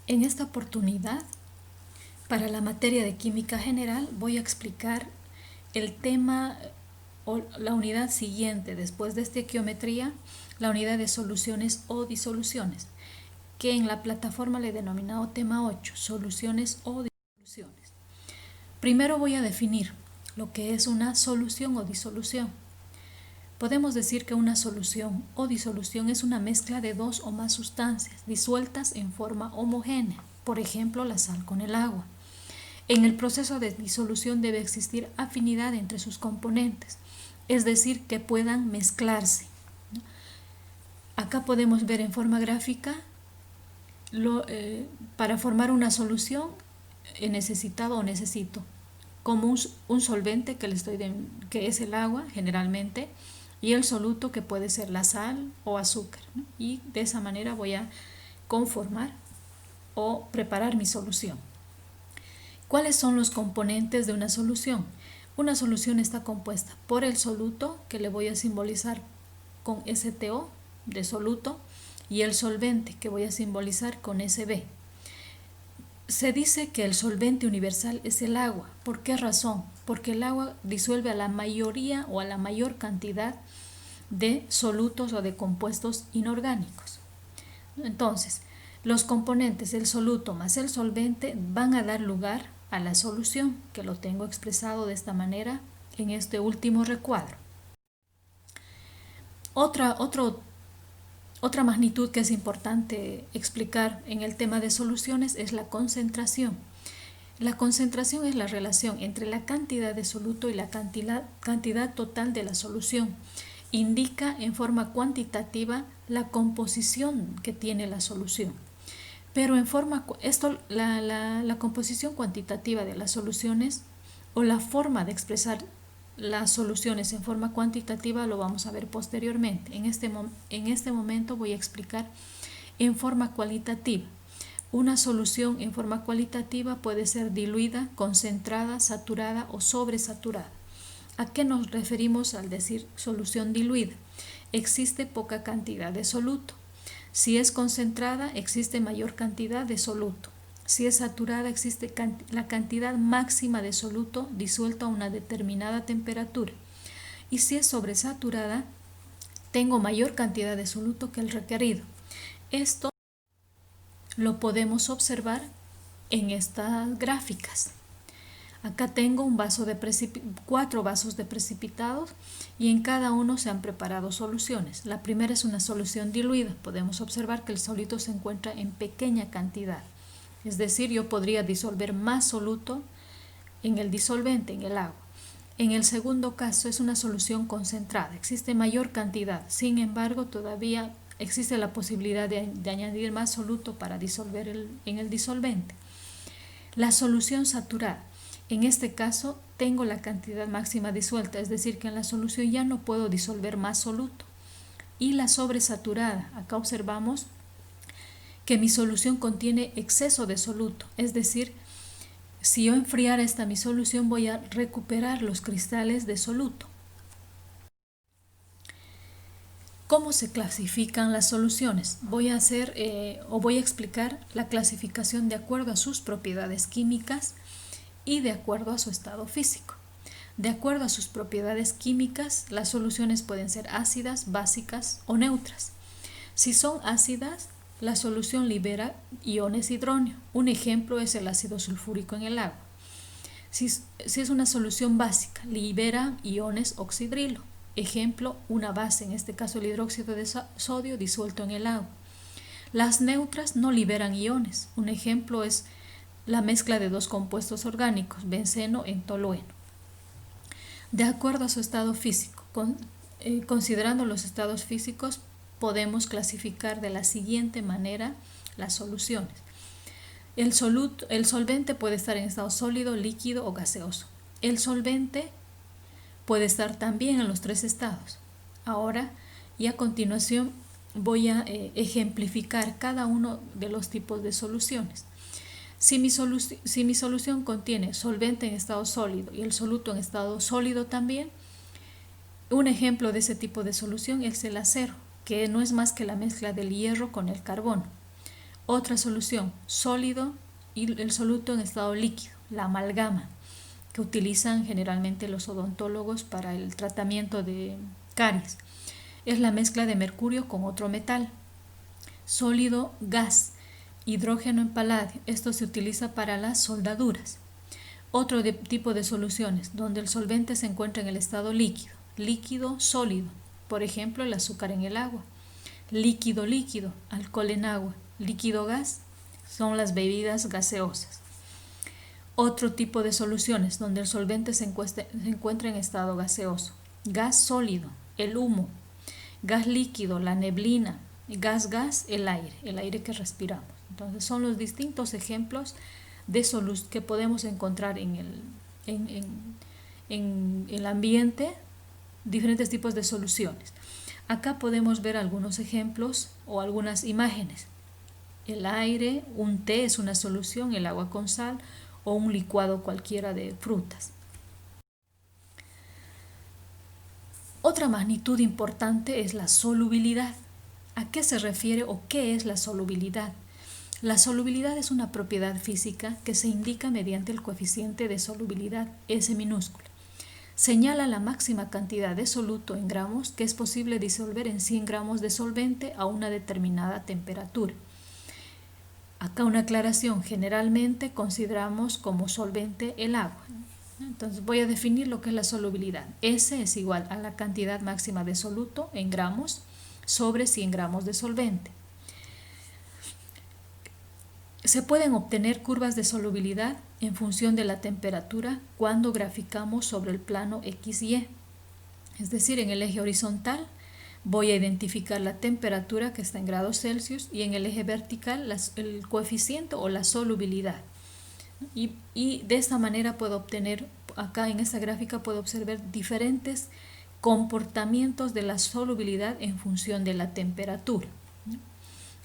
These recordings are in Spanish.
En esta oportunidad, para la materia de química general, voy a explicar el tema o la unidad siguiente después de estequiometría, la unidad de soluciones o disoluciones, que en la plataforma le he denominado tema 8, soluciones o disoluciones. Primero voy a definir lo que es una solución o disolución. Podemos decir que una solución o disolución es una mezcla de dos o más sustancias disueltas en forma homogénea, por ejemplo la sal con el agua. En el proceso de disolución debe existir afinidad entre sus componentes, es decir, que puedan mezclarse. Acá podemos ver en forma gráfica para formar una solución he necesitado o necesito como un solvente que es el agua generalmente, y el soluto que puede ser la sal o azúcar, ¿no? Y de esa manera voy a conformar o preparar mi solución. ¿Cuáles son los componentes de una solución? Una solución está compuesta por el soluto, que le voy a simbolizar con STO de soluto, y el solvente, que voy a simbolizar con SB. Se dice que el solvente universal es el agua. ¿Por qué razón? Porque el agua disuelve a la mayoría o a la mayor cantidad de solutos o de compuestos inorgánicos. Entonces, los componentes del soluto más el solvente van a dar lugar a la solución, que lo tengo expresado de esta manera en este último recuadro. Otra magnitud que es importante explicar en el tema de soluciones es la concentración. La concentración es la relación entre la cantidad de soluto y la cantidad total de la solución. Indica en forma cuantitativa la composición que tiene la solución. Pero la composición cuantitativa de las soluciones o la forma de expresar las soluciones en forma cuantitativa lo vamos a ver posteriormente. En este momento voy a explicar en forma cualitativa. Una solución en forma cualitativa puede ser diluida, concentrada, saturada o sobresaturada. ¿A qué nos referimos al decir solución diluida? Existe poca cantidad de soluto. Si es concentrada, existe mayor cantidad de soluto. Si es saturada, existe la cantidad máxima de soluto disuelto a una determinada temperatura. Y si es sobresaturada, tengo mayor cantidad de soluto que el requerido. Esto lo podemos observar en estas gráficas. Acá tengo 4 vasos de precipitados y en cada uno se han preparado soluciones. La primera es una solución diluida. Podemos observar que el soluto se encuentra en pequeña cantidad. Es decir, yo podría disolver más soluto en el disolvente, en el agua. En el segundo caso es una solución concentrada. Existe mayor cantidad. Sin embargo, todavía existe la posibilidad de añadir más soluto para disolver en el disolvente. La solución saturada. En este caso tengo la cantidad máxima disuelta, es decir, que en la solución ya no puedo disolver más soluto. Y la sobresaturada, acá observamos que mi solución contiene exceso de soluto, es decir, si yo enfriara mi solución voy a recuperar los cristales de soluto. ¿Cómo se clasifican las soluciones? Voy a explicar la clasificación de acuerdo a sus propiedades químicas y de acuerdo a su estado físico. De acuerdo a sus propiedades químicas, las soluciones pueden ser ácidas, básicas o neutras. Si son ácidas, la solución libera iones hidróneo. Un ejemplo es el ácido sulfúrico en el agua. Si es una solución básica, libera iones oxidrilo. Ejemplo, una base, en este caso el hidróxido de sodio disuelto en el agua. Las neutras no liberan iones. Un ejemplo es la mezcla de dos compuestos orgánicos, benceno en tolueno. De acuerdo a su estado físico, considerando los estados físicos, podemos clasificar de la siguiente manera las soluciones. El solvente puede estar en estado sólido, líquido o gaseoso. El solvente puede estar también en los 3 estados. Ahora y a continuación voy a ejemplificar cada uno de los tipos de soluciones. Si mi solución contiene solvente en estado sólido y el soluto en estado sólido también, un ejemplo de ese tipo de solución es el acero, que no es más que la mezcla del hierro con el carbono. Otra solución, sólido y el soluto en estado líquido, la amalgama, que utilizan generalmente los odontólogos para el tratamiento de caries. Es la mezcla de mercurio con otro metal. Sólido, gas, hidrógeno en paladio. Esto se utiliza para las soldaduras. Otro tipo de soluciones, donde el solvente se encuentra en el estado líquido. Líquido, sólido. Por ejemplo, el azúcar en el agua. Líquido, líquido, alcohol en agua. Líquido, gas, son las bebidas gaseosas. Otro tipo de soluciones, donde el solvente se encuentra en estado gaseoso. Gas sólido, el humo. Gas líquido, la neblina. Gas, el aire que respiramos. Entonces son los distintos ejemplos de que podemos encontrar en el ambiente, diferentes tipos de soluciones. Acá podemos ver algunos ejemplos o algunas imágenes. El aire, un té es una solución, el agua con sal o un licuado cualquiera de frutas. Otra magnitud importante es la solubilidad. ¿A qué se refiere o qué es la solubilidad? La solubilidad es una propiedad física que se indica mediante el coeficiente de solubilidad S minúscula. Señala la máxima cantidad de soluto en gramos que es posible disolver en 100 gramos de solvente a una determinada temperatura. Acá una aclaración, generalmente consideramos como solvente el agua. Entonces voy a definir lo que es la solubilidad. S es igual a la cantidad máxima de soluto en gramos sobre 100 gramos de solvente. Se pueden obtener curvas de solubilidad en función de la temperatura cuando graficamos sobre el plano XY. Es decir, en el eje horizontal voy a identificar la temperatura que está en grados Celsius y en el eje vertical el coeficiente o la solubilidad. Y de esta manera puedo obtener, acá en esta gráfica puedo observar diferentes comportamientos de la solubilidad en función de la temperatura.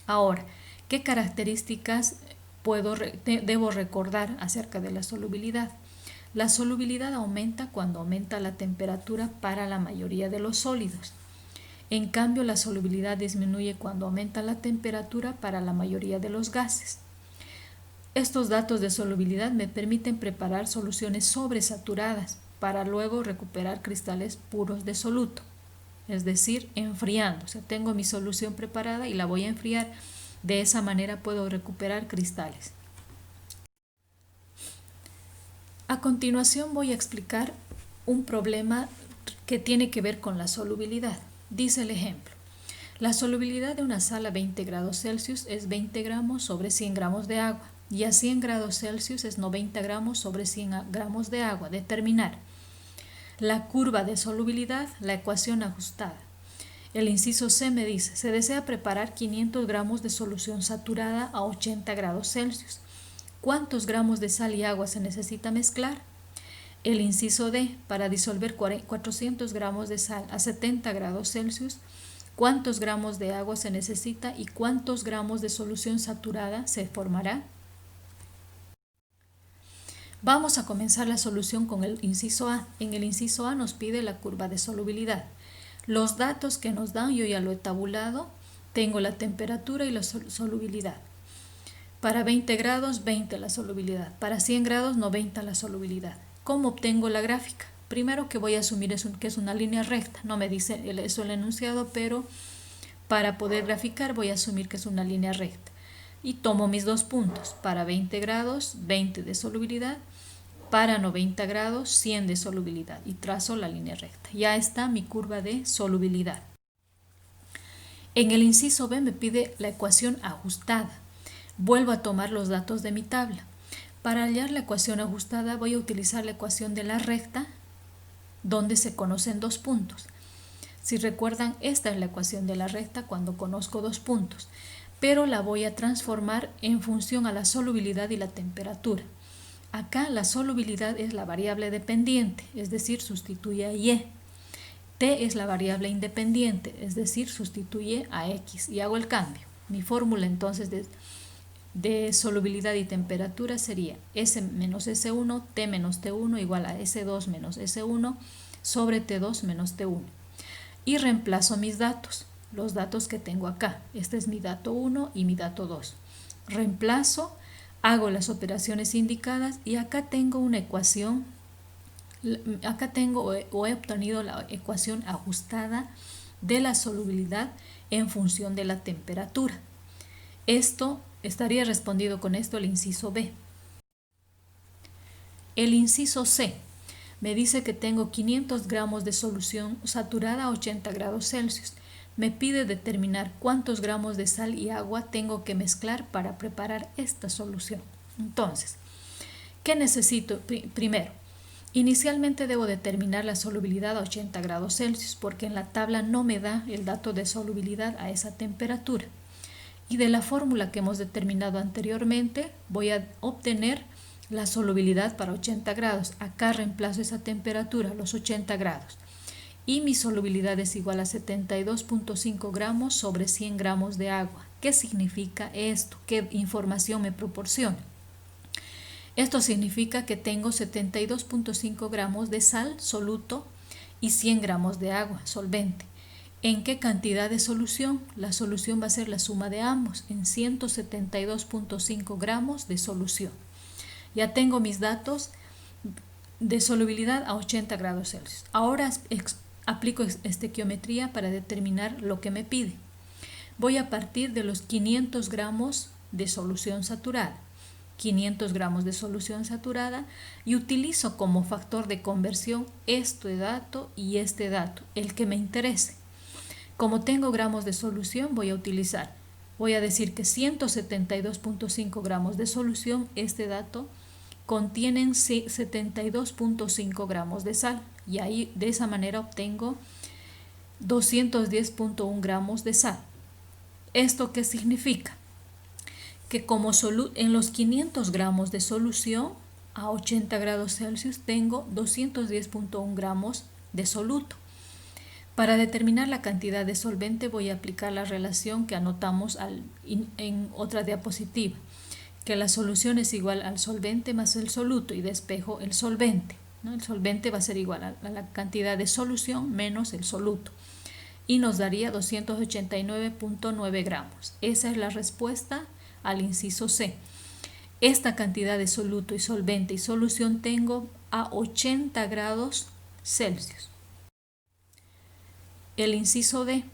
Ahora, ¿qué características debo recordar acerca de la solubilidad? La solubilidad aumenta cuando aumenta la temperatura para la mayoría de los sólidos. En cambio, la solubilidad disminuye cuando aumenta la temperatura para la mayoría de los gases. Estos datos de solubilidad me permiten preparar soluciones sobresaturadas para luego recuperar cristales puros de soluto, es decir, enfriando. O sea, tengo mi solución preparada y la voy a enfriar. De esa manera puedo recuperar cristales. A continuación voy a explicar un problema que tiene que ver con la solubilidad. Dice el ejemplo: la solubilidad de una sal a 20 grados Celsius es 20 gramos sobre 100 gramos de agua y a 100 grados Celsius es 90 gramos sobre 100 gramos de agua. Determinar la curva de solubilidad, la ecuación ajustada. El inciso C me dice: se desea preparar 500 gramos de solución saturada a 80 grados Celsius. ¿Cuántos gramos de sal y agua se necesita mezclar? El inciso D: para disolver 400 gramos de sal a 70 grados Celsius, ¿cuántos gramos de agua se necesita y cuántos gramos de solución saturada se formará? Vamos a comenzar la solución con el inciso A. En el inciso A nos pide la curva de solubilidad. Los datos que nos dan, yo ya lo he tabulado. Tengo la temperatura y la solubilidad. Para 20 grados, 20 la solubilidad. Para 100 grados, 90 la solubilidad. ¿Cómo obtengo la gráfica? Primero que voy a asumir que es una línea recta. No me dice eso el enunciado, pero para poder graficar voy a asumir que es una línea recta. Y tomo mis dos puntos. Para 20 grados, 20 de solubilidad. Para 90 grados, 100 de solubilidad. Y trazo la línea recta. Ya está mi curva de solubilidad. En el inciso B me pide la ecuación ajustada. Vuelvo a tomar los datos de mi tabla. Para hallar la ecuación ajustada voy a utilizar la ecuación de la recta, donde se conocen dos puntos. Si recuerdan, esta es la ecuación de la recta cuando conozco dos puntos, pero la voy a transformar en función a la solubilidad y la temperatura. Acá la solubilidad es la variable dependiente, es decir, sustituye a Y. T es la variable independiente, es decir, sustituye a X y hago el cambio. Mi fórmula entonces de solubilidad y temperatura sería S menos S1, T menos T1 igual a S2 menos S1 sobre T2 menos T1. Y reemplazo mis datos, los datos que tengo acá. Este es mi dato 1 y mi dato 2. Reemplazo, hago las operaciones indicadas y acá tengo una ecuación. Acá tengo o he obtenido la ecuación ajustada de la solubilidad en función de la temperatura. Esto estaría respondido con esto el inciso B. El inciso C me dice que tengo 500 gramos de solución saturada a 80 grados Celsius. Me pide determinar cuántos gramos de sal y agua tengo que mezclar para preparar esta solución. Entonces, ¿qué necesito? Primero, inicialmente debo determinar la solubilidad a 80 grados Celsius porque en la tabla no me da el dato de solubilidad a esa temperatura. Y de la fórmula que hemos determinado anteriormente voy a obtener la solubilidad para 80 grados. Acá reemplazo esa temperatura, los 80 grados. Y mi solubilidad es igual a 72.5 gramos sobre 100 gramos de agua. ¿Qué significa esto? ¿Qué información me proporciona? Esto significa que tengo 72.5 gramos de sal, soluto, y 100 gramos de agua, solvente. ¿En qué cantidad de solución? La solución va a ser la suma de ambos, en 172.5 gramos de solución. Ya tengo mis datos de solubilidad a 80 grados Celsius. Ahora aplico estequiometría para determinar lo que me pide. Voy a partir de los 500 gramos de solución saturada. 500 gramos de solución saturada y utilizo como factor de conversión este dato y este dato, el que me interese. Como tengo gramos de solución, voy a decir que 172.5 gramos de solución, este dato, contienen 72.5 gramos de sal y ahí de esa manera obtengo 210.1 gramos de sal. ¿Esto qué significa? Que como en los 500 gramos de solución a 80 grados Celsius tengo 210.1 gramos de soluto. Para determinar la cantidad de solvente voy a aplicar la relación que anotamos en otra diapositiva, que la solución es igual al solvente más el soluto y despejo el solvente, ¿no? El solvente va a ser igual a la cantidad de solución menos el soluto y nos daría 289.9 gramos. Esa es la respuesta al inciso C. Esta cantidad de soluto y solvente y solución tengo a 80 grados Celsius. El inciso D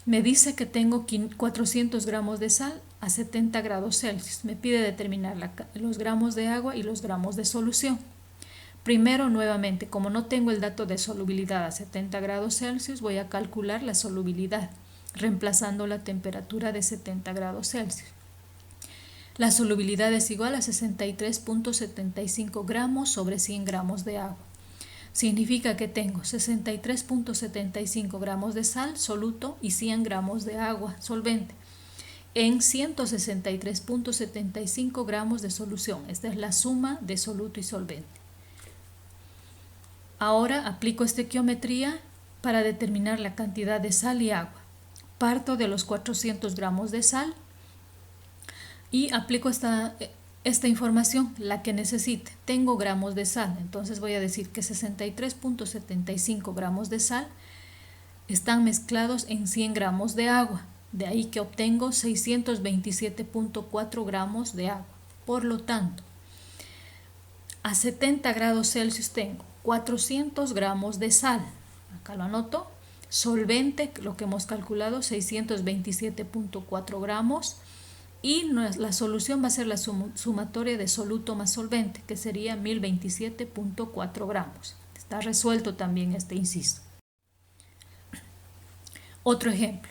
me dice que tengo 400 gramos de sal a 70 grados Celsius. Me pide determinar los gramos de agua y los gramos de solución. Primero, nuevamente, como no tengo el dato de solubilidad a 70 grados Celsius, voy a calcular la solubilidad, reemplazando la temperatura de 70 grados Celsius. La solubilidad es igual a 63.75 gramos sobre 100 gramos de agua. Significa que tengo 63.75 gramos de sal, soluto, y 100 gramos de agua, solvente, en 163.75 gramos de solución. Esta es la suma de soluto y solvente. Ahora aplico estequiometría para determinar la cantidad de sal y agua. Parto de los 400 gramos de sal y aplico esta información, la que necesite. Tengo gramos de sal, entonces voy a decir que 63.75 gramos de sal están mezclados en 100 gramos de agua. De ahí que obtengo 627.4 gramos de agua. Por lo tanto, a 70 grados Celsius tengo 400 gramos de sal. Acá lo anoto. Solvente, lo que hemos calculado, 627.4 gramos. Y la solución va a ser la sumatoria de soluto más solvente, que sería 1027.4 gramos. Está resuelto también este inciso. Otro ejemplo.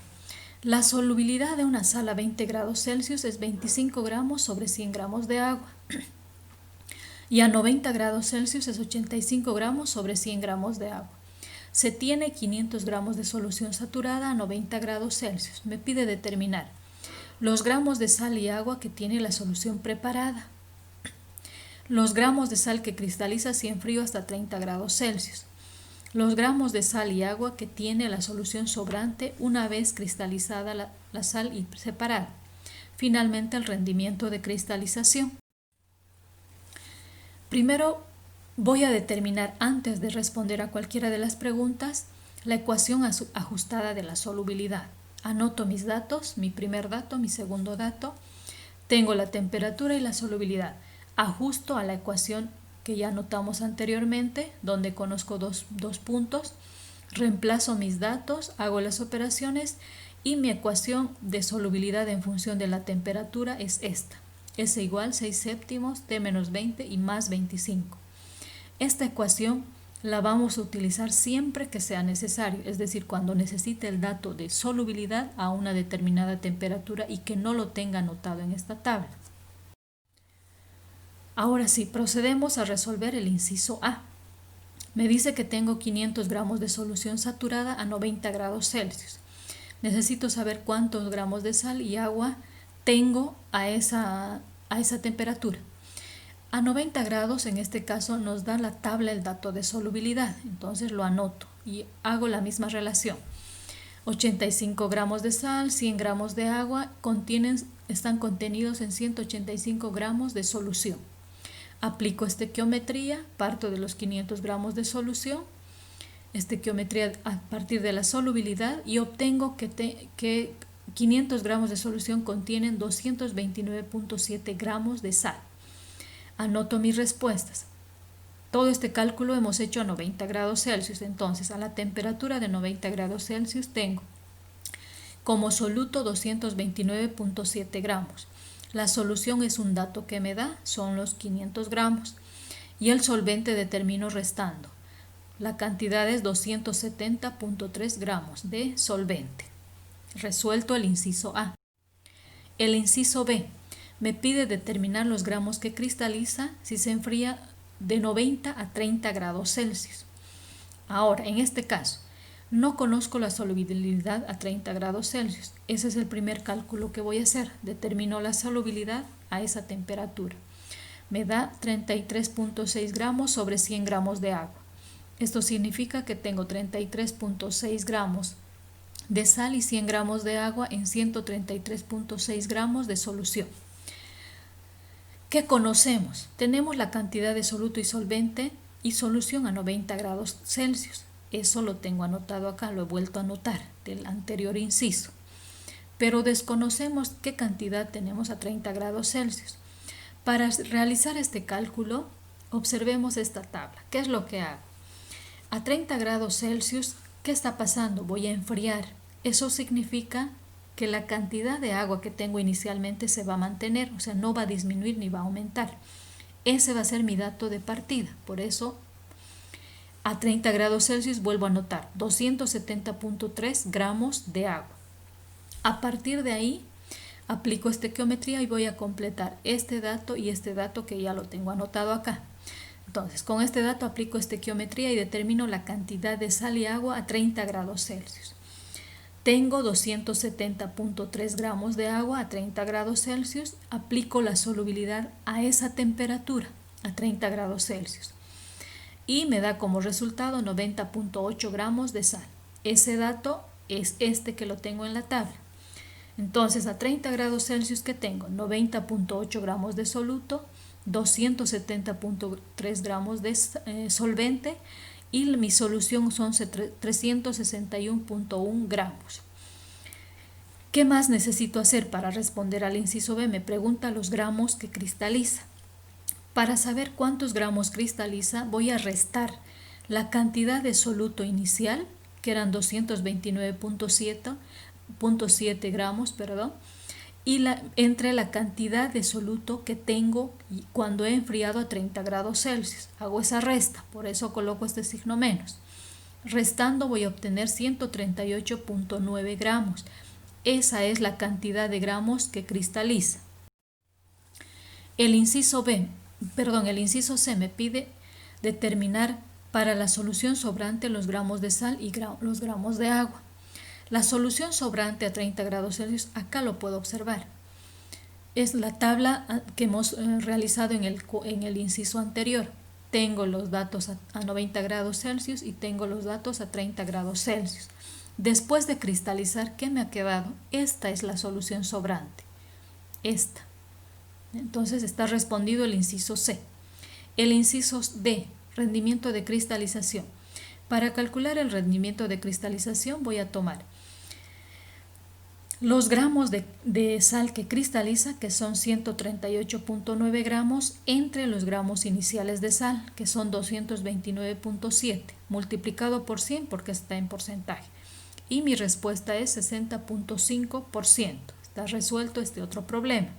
La solubilidad de una sal a 20 grados Celsius es 25 gramos sobre 100 gramos de agua. Y a 90 grados Celsius es 85 gramos sobre 100 gramos de agua. Se tiene 500 gramos de solución saturada a 90 grados Celsius. Me pide determinar los gramos de sal y agua que tiene la solución preparada, los gramos de sal que cristaliza si enfrío hasta 30 grados Celsius, los gramos de sal y agua que tiene la solución sobrante una vez cristalizada la sal y separada. Finalmente, el rendimiento de cristalización. Primero voy a determinar, antes de responder a cualquiera de las preguntas, la ecuación ajustada de la solubilidad. Anoto mis datos, mi primer dato, mi segundo dato. Tengo la temperatura y la solubilidad. Ajusto a la ecuación que ya notamos anteriormente, donde conozco dos puntos. Reemplazo mis datos, hago las operaciones y mi ecuación de solubilidad en función de la temperatura es esta. S igual 6 séptimos, T menos 20 y más 25. Esta ecuación la vamos a utilizar siempre que sea necesario, es decir, cuando necesite el dato de solubilidad a una determinada temperatura y que no lo tenga anotado en esta tabla. Ahora sí, procedemos a resolver el inciso A. Me dice que tengo 500 gramos de solución saturada a 90 grados Celsius. Necesito saber cuántos gramos de sal y agua tengo a esa temperatura. A 90 grados, en este caso, nos da la tabla el dato de solubilidad. Entonces lo anoto y hago la misma relación. 85 gramos de sal, 100 gramos de agua están contenidos en 185 gramos de solución. Aplico estequiometría, parto de los 500 gramos de solución, estequiometría a partir de la solubilidad y obtengo que 500 gramos de solución contienen 229.7 gramos de sal. Anoto mis respuestas. Todo este cálculo hemos hecho a 90 grados Celsius, entonces a la temperatura de 90 grados Celsius tengo como soluto 229.7 gramos. La solución es un dato que me da, son los 500 gramos. Y el solvente determino restando. La cantidad es 270.3 gramos de solvente. Resuelto el inciso A. El inciso B me pide determinar los gramos que cristaliza si se enfría de 90 a 30 grados Celsius. Ahora, en este caso, no conozco la solubilidad a 30 grados Celsius. Ese es el primer cálculo que voy a hacer. Determino la solubilidad a esa temperatura. Me da 33.6 gramos sobre 100 gramos de agua. Esto significa que tengo 33.6 gramos de sal y 100 gramos de agua en 133.6 gramos de solución. ¿Qué conocemos? Tenemos la cantidad de soluto y solvente y solución a 90 grados Celsius. Eso lo tengo anotado acá, lo he vuelto a anotar del anterior inciso. Pero desconocemos qué cantidad tenemos a 30 grados Celsius. Para realizar este cálculo, observemos esta tabla. ¿Qué es lo que hago? A 30 grados Celsius, ¿qué está pasando? Voy a enfriar. Eso significa que la cantidad de agua que tengo inicialmente se va a mantener, o sea, no va a disminuir ni va a aumentar. Ese va a ser mi dato de partida. Por eso, a 30 grados Celsius vuelvo a anotar 270.3 gramos de agua. A partir de ahí, aplico estequiometría y voy a completar este dato y este dato que ya lo tengo anotado acá. Entonces, con este dato aplico estequiometría y determino la cantidad de sal y agua a 30 grados Celsius. Tengo 270.3 gramos de agua a 30 grados Celsius. Aplico la solubilidad a esa temperatura, a 30 grados Celsius. Y me da como resultado 90.8 gramos de sal. Ese dato es este que lo tengo en la tabla. Entonces, a 30 grados Celsius, ¿qué tengo? 90.8 gramos de soluto, 270.3 gramos de solvente y mi solución son 361.1 gramos. ¿Qué más necesito hacer para responder al inciso B? Me pregunta los gramos que cristaliza. Para saber cuántos gramos cristaliza, voy a restar la cantidad de soluto inicial, que eran 229.7 gramos, y entre la cantidad de soluto que tengo cuando he enfriado a 30 grados Celsius. Hago esa resta, por eso coloco este signo menos. Restando voy a obtener 138.9 gramos. Esa es la cantidad de gramos que cristaliza. El inciso C me pide determinar para la solución sobrante los gramos de sal y los gramos de agua. La solución sobrante a 30 grados Celsius, acá lo puedo observar. Es la tabla que hemos realizado en el inciso anterior. Tengo los datos a 90 grados Celsius y tengo los datos a 30 grados Celsius. Después de cristalizar, ¿qué me ha quedado? Esta es la solución sobrante. Esta. Entonces está respondido el inciso C. El inciso D, rendimiento de cristalización. Para calcular el rendimiento de cristalización voy a tomar los gramos de sal que cristaliza, que son 138.9 gramos, entre los gramos iniciales de sal, que son 229.7, multiplicado por 100 porque está en porcentaje. Y mi respuesta es 60.5%. Está resuelto este otro problema.